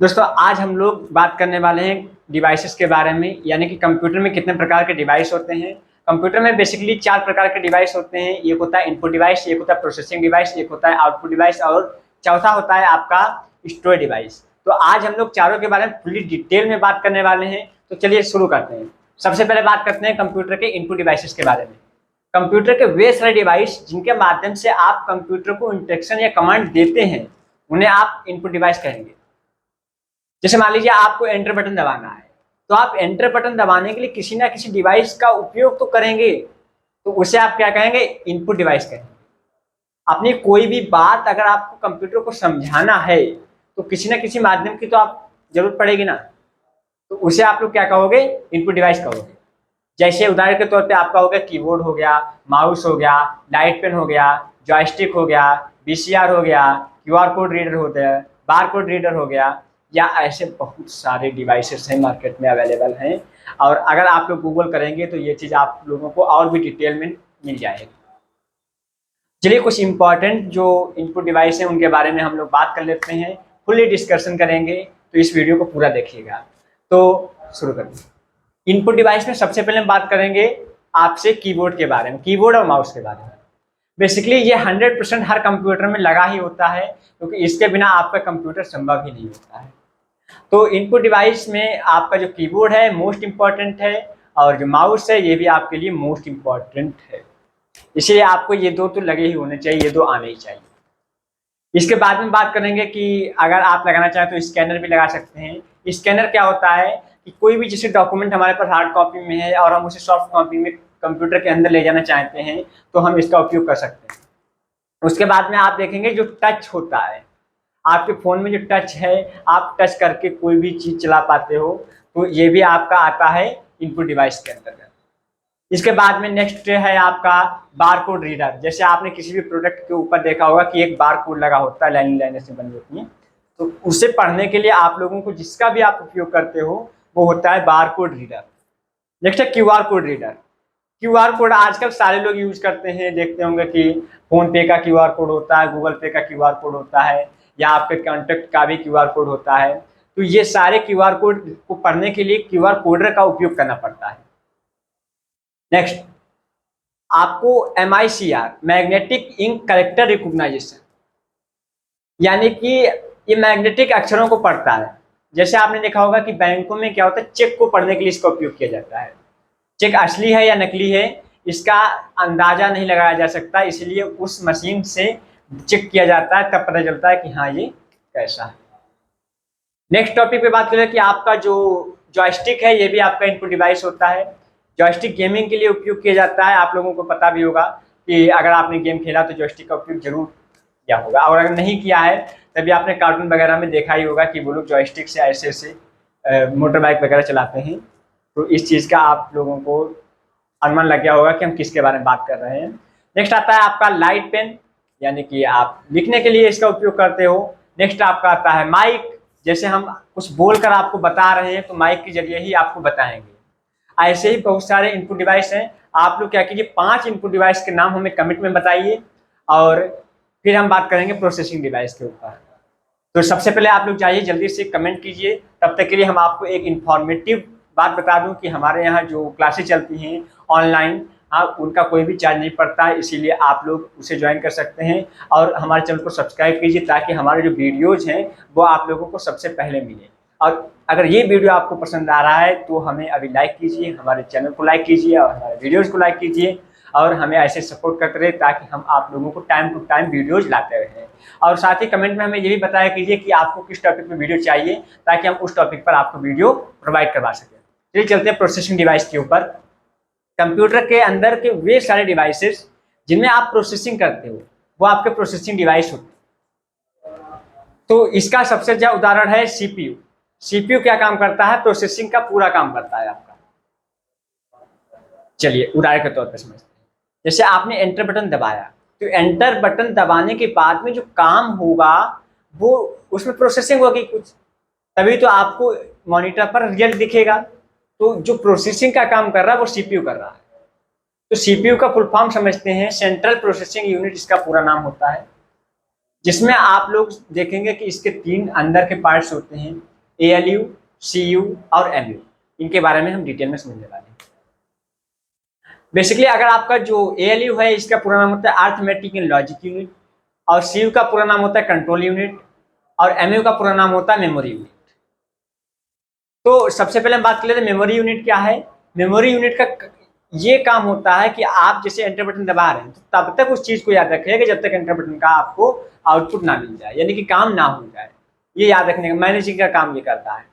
दोस्तों आज हम लोग बात करने वाले हैं डिवाइसेस के बारे में, यानी कि कंप्यूटर में कितने प्रकार के डिवाइस होते हैं। कंप्यूटर में बेसिकली 4 प्रकार के डिवाइस होते हैं। एक होता है इनपुट डिवाइस, एक होता है प्रोसेसिंग डिवाइस, एक होता है आउटपुट डिवाइस और चौथा होता है आपका स्टोरेज डिवाइस। तो आज हम लोग चारों के बारे में फुली डिटेल में बात करने वाले हैं। तो चलिए शुरू करते हैं। सबसे पहले बात करते हैं कंप्यूटर के इनपुट डिवाइसेस के बारे में। कंप्यूटर के वे सारे डिवाइस जिनके माध्यम से आप कंप्यूटर को इंस्ट्रक्शन या कमांड देते हैं उन्हें आप इनपुट डिवाइस कहेंगे। जैसे मान लीजिए आपको एंटर बटन दबाना है, तो आप एंटर बटन दबाने के लिए किसी ना किसी डिवाइस का उपयोग तो करेंगे, तो उसे आप क्या कहेंगे? इनपुट डिवाइस कहेंगे। अपनी कोई भी बात अगर आपको कंप्यूटर को समझाना है तो किसी ना किसी माध्यम की तो आप जरूरत पड़ेगी ना, तो उसे आप लोग क्या कहोगे? इनपुट डिवाइस कहोगे। जैसे उदाहरण के तौर पे आपका हो गया कीबोर्ड हो गया, माउस हो गया, लाइट पेन हो गया, जॉयस्टिक हो गया, वीसीआर हो गया, क्यूआर कोड रीडर हो गया, बार कोड रीडर हो गया, या ऐसे बहुत सारे डिवाइसेस हैं मार्केट में अवेलेबल हैं। और अगर आप लोग गूगल करेंगे तो ये चीज़ आप लोगों को और भी डिटेल में मिल जाएगी। चलिए कुछ इंपॉर्टेंट जो इनपुट डिवाइस हैं उनके बारे में हम लोग बात कर लेते हैं, फुल्ली डिस्कशन करेंगे, तो इस वीडियो को पूरा देखिएगा। तो शुरू करते हैं। इनपुट डिवाइस में सबसे पहले हम बात करेंगे आपसे कीबोर्ड के बारे में, कीबोर्ड और माउस के बारे में। बेसिकली ये 100% हर कंप्यूटर में लगा ही होता है, क्योंकि इसके बिना आपका कंप्यूटर संभव ही नहीं होता है। तो इनपुट डिवाइस में आपका जो कीबोर्ड है मोस्ट इम्पॉर्टेंट है, और जो माउस है ये भी आपके लिए मोस्ट इम्पॉर्टेंट है। इसलिए आपको ये दो तो लगे ही होने चाहिए, ये दो आने ही चाहिए। इसके बाद में बात करेंगे कि अगर आप लगाना चाहें तो स्कैनर भी लगा सकते हैं। स्कैनर क्या होता है कि कोई भी जैसे डॉक्यूमेंट हमारे पास हार्ड कॉपी में है और हम उसे सॉफ्ट कॉपी में कंप्यूटर के अंदर ले जाना चाहते हैं तो हम इसका उपयोग कर सकते हैं। उसके बाद में आप देखेंगे जो टच होता है, आपके फ़ोन में जो टच है, आप टच करके कोई भी चीज़ चला पाते हो, तो ये भी आपका आता है इनपुट डिवाइस के अंतर्गत। इसके बाद में नेक्स्ट है आपका बारकोड रीडर। जैसे आपने किसी भी प्रोडक्ट के ऊपर देखा होगा कि एक बारकोड लगा होता है, लाइन लाइन से बनी होती है, तो उसे पढ़ने के लिए आप लोगों को जिसका भी आप उपयोग करते हो वो होता है बारकोड रीडर। नेक्स्ट है QR code reader. QR code आजकल सारे लोग यूज करते हैं, देखते होंगे कि फोन पे का क्यूआर कोड होता है, गूगल पे का क्यूआर कोड होता है, या आपके कॉन्टेक्ट का भी क्यूआर कोड होता है। तो ये सारे क्यूआर कोड को पढ़ने के लिए क्यूआर कोडर का उपयोग करना पड़ता है। नेक्स्ट आपको MICR, magnetic ink character recognition, यानी कि ये मैग्नेटिक अक्षरों को पढ़ता है। जैसे आपने देखा होगा कि बैंकों में क्या होता है, चेक को पढ़ने के लिए इसका उपयोग किया जाता है। चेक असली है या नकली है इसका अंदाजा नहीं लगाया जा सकता, इसलिए उस मशीन से चेक किया जाता है, तब पता चलता है कि हाँ ये कैसा है। नेक्स्ट टॉपिक पे बात करें कि आपका जो जॉयस्टिक है ये भी आपका इनपुट डिवाइस होता है। जॉयस्टिक गेमिंग के लिए उपयोग किया जाता है। आप लोगों को पता भी होगा कि अगर आपने गेम खेला तो जॉयस्टिक का उपयोग जरूर किया होगा, और अगर नहीं किया है तभी आपने कार्टून वगैरह में देखा ही होगा कि वो लोग जॉयस्टिक से ऐसे ऐसे मोटर बाइक वगैरह चलाते हैं। तो इस चीज़ का आप लोगों को अनुमान लग गया होगा कि हम किसके बारे में बात कर रहे हैं। नेक्स्ट आता है आपका लाइट पेन, यानी कि आप लिखने के लिए इसका उपयोग करते हो। नेक्स्ट आपका आता है माइक, जैसे हम कुछ बोलकर आपको बता रहे हैं तो माइक के जरिए ही आपको बताएंगे। ऐसे ही बहुत सारे इनपुट डिवाइस हैं। आप लोग क्या कीजिए 5 इनपुट डिवाइस के नाम हमें कमेंट में बताइए, और फिर हम बात करेंगे प्रोसेसिंग डिवाइस के ऊपर। तो सबसे पहले आप लोग जाइए जल्दी से कमेंट कीजिए। तब तक के लिए हम आपको एक इन्फॉर्मेटिव बात बता दूं कि हमारे यहाँ जो क्लासेस चलती हैं ऑनलाइन, उनका कोई भी चार्ज नहीं पड़ता है, इसीलिए आप लोग उसे ज्वाइन कर सकते हैं। और हमारे चैनल को सब्सक्राइब कीजिए ताकि हमारे जो वीडियोज़ हैं वो आप लोगों को सबसे पहले मिले। और अगर ये वीडियो आपको पसंद आ रहा है तो हमें अभी लाइक कीजिए, हमारे चैनल को लाइक कीजिए और हमारे वीडियोज़ को लाइक कीजिए, और हमें ऐसे सपोर्ट करते रहे ताकि हम आप लोगों को टाइम टू टाइम वीडियोज़ लाते रहें। और साथ ही कमेंट में हमें ये भी बताया कीजिए कि आपको किस टॉपिक पे वीडियो चाहिए, ताकि हम उस टॉपिक पर आपको वीडियो प्रोवाइड करवा सकें। चलिए चलते हैं प्रोसेसिंग डिवाइस के ऊपर। कंप्यूटर के अंदर के वे सारे डिवाइसेस जिनमें आप प्रोसेसिंग करते हो वो आपके प्रोसेसिंग डिवाइस होते हैं। तो इसका सबसे अच्छा उदाहरण है CPU। CPU क्या काम करता है? प्रोसेसिंग का पूरा काम करता है आपका। चलिए उदाहरण के तौर पर समझते हैं। जैसे आपने एंटर बटन दबाया, तो एंटर बटन दबाने के बाद में जो काम होगा वो उसमें प्रोसेसिंग होगी कुछ, तभी तो आपको मॉनिटर पर रिजल्ट दिखेगा। तो जो प्रोसेसिंग का काम कर रहा है वो CPU कर रहा है। तो CPU का फुल फॉर्म समझते हैं, सेंट्रल प्रोसेसिंग यूनिट इसका पूरा नाम होता है। जिसमें आप लोग देखेंगे कि इसके 3 अंदर के पार्ट्स होते हैं, ALU, CU और MU। इनके बारे में हम डिटेल में समझने वाले हैं। बेसिकली अगर आपका जो ALU है, इसका पूरा नाम होता है अर्थमेटिक एंड लॉजिक यूनिट, और CU का पूरा नाम होता है कंट्रोल यूनिट, और MU का पूरा नाम होता है मेमोरी यूनिट। तो सबसे पहले हम बात कर लेते हैं मेमोरी यूनिट क्या है। मेमोरी यूनिट का ये काम होता है कि आप जैसे एंटर बटन दबा रहे हैं तो तब तक उस चीज को याद रखिएगा जब तक एंटर बटन का आपको आउटपुट ना मिल जाए, यानी कि काम ना हो जाए। ये याद रखने का मैनेजिंग का काम ये करता है।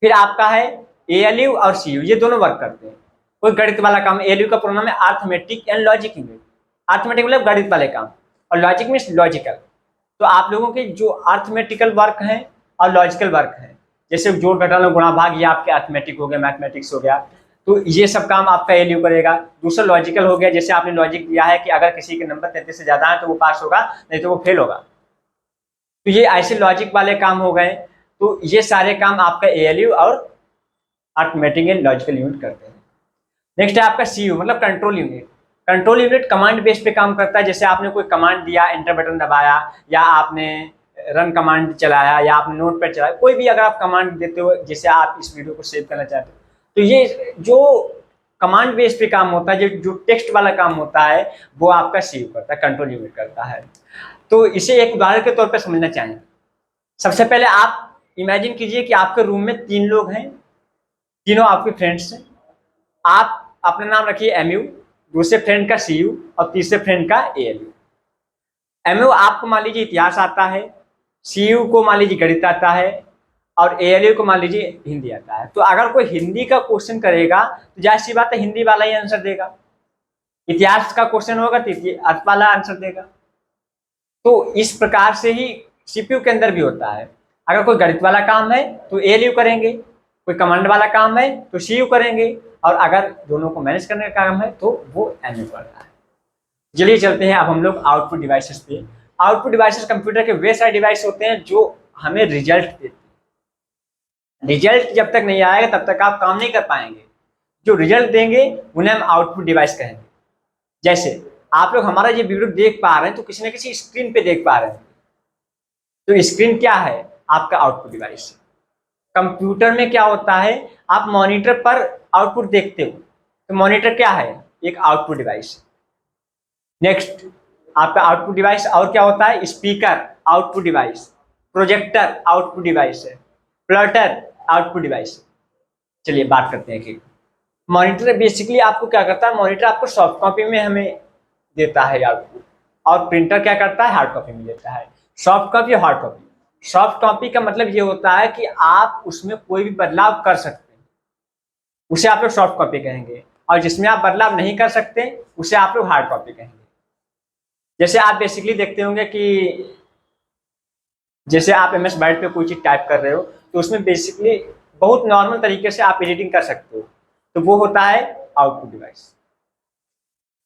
फिर आपका है ALU और CU, ये दोनों वर्क करते हैं। कोई गणित वाला काम, ALU का पूरा नाम है arithmetic and logic unit. Arithmetic मतलब गणित वाले काम, और लॉजिक मीन्स लॉजिकल। तो आप लोगों के जो अर्थमेटिकल वर्क हैं और लॉजिकल वर्क हैं, जैसे जोड़ घटाना गुणा भाग, ये आपके अर्थमेटिक हो गया, मैथमेटिक्स हो गया, तो ये सब काम आपका ALU करेगा। दूसरा लॉजिकल हो गया, जैसे आपने लॉजिक दिया है कि अगर किसी के नंबर 33 से ज्यादा है तो वो पास होगा, नहीं तो वो फेल होगा। तो ये ऐसे लॉजिक वाले काम हो गए। तो ये सारे काम आपका ALU और अर्थमेटिक एंड लॉजिकल यूनिट करते हैं। नेक्स्ट है आपका CU मतलब control unit. Control unit command base पे काम करता है। जैसे आपने कोई कमांड दिया, एंटर बटन दबाया, या आपने रन कमांड चलाया, या आपने नोट पैड चलाया, कोई भी अगर आप कमांड देते हो, जैसे आप इस वीडियो को सेव करना चाहते हो, तो ये जो कमांड बेस पे काम होता है, जो टेक्स्ट वाला काम होता है, वो आपका CU करता है, कंट्रोल यूनिट करता है। तो इसे एक उदाहरण के तौर पर समझना चाहेंगे। सबसे पहले आप इमेजिन कीजिए कि आपके रूम में 3 लोग हैं, तीनों आपके फ्रेंड्स हैं। आप अपना नाम रखिए MU, दूसरे फ्रेंड का CU और तीसरे फ्रेंड का ALU। MU आपको मान लीजिए इतिहास आता है, CU को मान लीजिए गणित आता है, और ALU को मान लीजिए हिंदी आता है। तो अगर कोई हिंदी का क्वेश्चन करेगा तो जाहिर सी बात है हिंदी वाला ही आंसर देगा। इतिहास का क्वेश्चन होगा तो इतिहास वाला आंसर देगा। तो इस प्रकार से ही CPU के अंदर भी होता है। अगर कोई गणित वाला काम है तो ALU करेंगे, कोई कमांड वाला काम है तो CU करेंगे, और अगर दोनों को मैनेज करने का काम है तो वो MU करता है। चलिए चलते हैं अब हम लोग आउटपुट डिवाइसेस पे। आउटपुट डिवाइसेस कंप्यूटर के वे सारे डिवाइस होते हैं जो हमें रिजल्ट देते हैं। रिजल्ट जब तक नहीं आएगा तब तक आप काम नहीं कर पाएंगे। जो रिजल्ट देंगे उन्हें हम आउटपुट डिवाइस कहेंगे। जैसे आप लोग हमारा ये वीडियो देख पा रहे हैं तो किसी न किसी स्क्रीन पे देख पा रहे हैं, तो स्क्रीन क्या है? आपका आउटपुट डिवाइस। कंप्यूटर में क्या होता है, आप मॉनिटर पर आउटपुट देखते हो, तो मॉनिटर क्या है? एक आउटपुट डिवाइस। नेक्स्ट आपका आउटपुट डिवाइस और क्या होता है? Speaker output device, projector output device है, प्लॉटर आउटपुट डिवाइस। चलिए बात करते हैं कि मॉनिटर बेसिकली आपको क्या करता है। मॉनिटर आपको सॉफ्ट कॉपी में हमें देता है आउटपुट, और प्रिंटर क्या करता है? हार्ड कॉपी में देता है। सॉफ्ट कॉपी और हार्ड कॉपी। सॉफ्ट कॉपी का मतलब ये होता है कि आप उसमें कोई भी बदलाव कर सकते हैं, उसे आप लोग सॉफ्ट कॉपी कहेंगे, और जिसमें आप बदलाव नहीं कर सकते उसे आप लोग हार्ड कॉपी कहेंगे। जैसे आप बेसिकली देखते होंगे कि जैसे आप MS वर्ड पे कोई चीज टाइप कर रहे हो तो उसमें बेसिकली बहुत नॉर्मल तरीके से आप एडिटिंग कर सकते हो, तो वो होता है आउटपुट डिवाइस,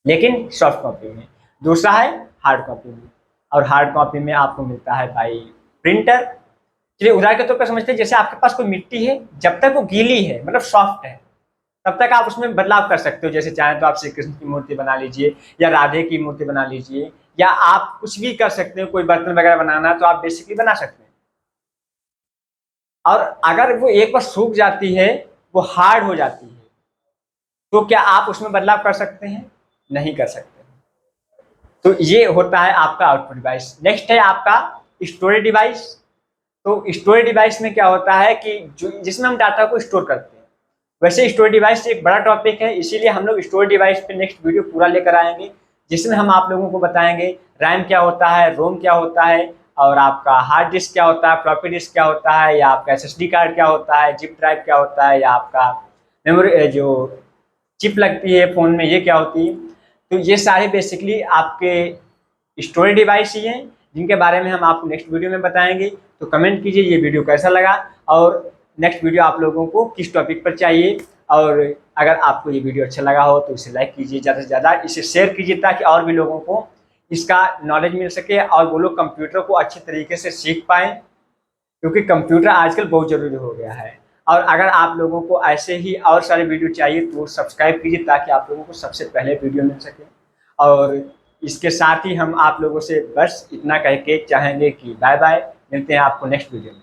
लेकिन सॉफ्ट कॉपी में। दूसरा है हार्ड कॉपी में, और हार्ड कॉपी में आपको मिलता है बाई प्रिंटर। चलिए उदाहरण के तौर पर समझते हैं, जैसे आपके पास कोई मिट्टी है, जब तक वो गीली है मतलब सॉफ्ट है तब तक आप उसमें बदलाव कर सकते हो। जैसे चाहें तो आप श्री कृष्ण की मूर्ति बना लीजिए, या राधे की मूर्ति बना लीजिए, या आप कुछ भी कर सकते हो। कोई बर्तन वगैरह बनाना तो आप बेसिकली बना सकते हैं। और अगर वो एक बार सूख जाती है, वो हार्ड हो जाती है, तो क्या आप उसमें बदलाव कर सकते हैं? नहीं कर सकते। तो ये होता है आपका आउटपुट डिवाइस। नेक्स्ट है आपका स्टोरेज डिवाइस। तो स्टोरेज डिवाइस में क्या होता है कि जिसमें हम डाटा को स्टोर करते हैं। वैसे स्टोरेज डिवाइस एक बड़ा टॉपिक है, इसीलिए हम लोग स्टोरेज डिवाइस पे नेक्स्ट वीडियो पूरा लेकर आएंगे, जिसमें हम आप लोगों को बताएंगे रैम क्या होता है, रोम क्या होता है, और आपका हार्ड डिस्क क्या होता है, फ्लॉपी डिस्क क्या होता है, या आपका SSD कार्ड क्या होता है, जिप ड्राइव क्या होता है, या आपका मेमोरी जो चिप लगती है फ़ोन में ये क्या होती है। तो ये सारे बेसिकली आपके स्टोरेज डिवाइस ही हैं, जिनके बारे में हम आपको नेक्स्ट वीडियो में बताएंगे। तो कमेंट कीजिए ये वीडियो कैसा लगा, और नेक्स्ट वीडियो आप लोगों को किस टॉपिक पर चाहिए। और अगर आपको ये वीडियो अच्छा लगा हो तो इसे लाइक कीजिए, ज़्यादा से ज़्यादा इसे शेयर कीजिए, ताकि और भी लोगों को इसका नॉलेज मिल सके और वो लोग कंप्यूटर को अच्छे तरीके से सीख पाएँ, क्योंकि कंप्यूटर आजकल बहुत ज़रूरी हो गया है। और अगर आप लोगों को ऐसे ही और सारे वीडियो चाहिए तो सब्सक्राइब कीजिए, ताकि आप लोगों को सबसे पहले वीडियो मिल सके। और इसके साथ ही हम आप लोगों से बस इतना कह के चाहेंगे कि बाय बाय, मिलते हैं आपको नेक्स्ट वीडियो में।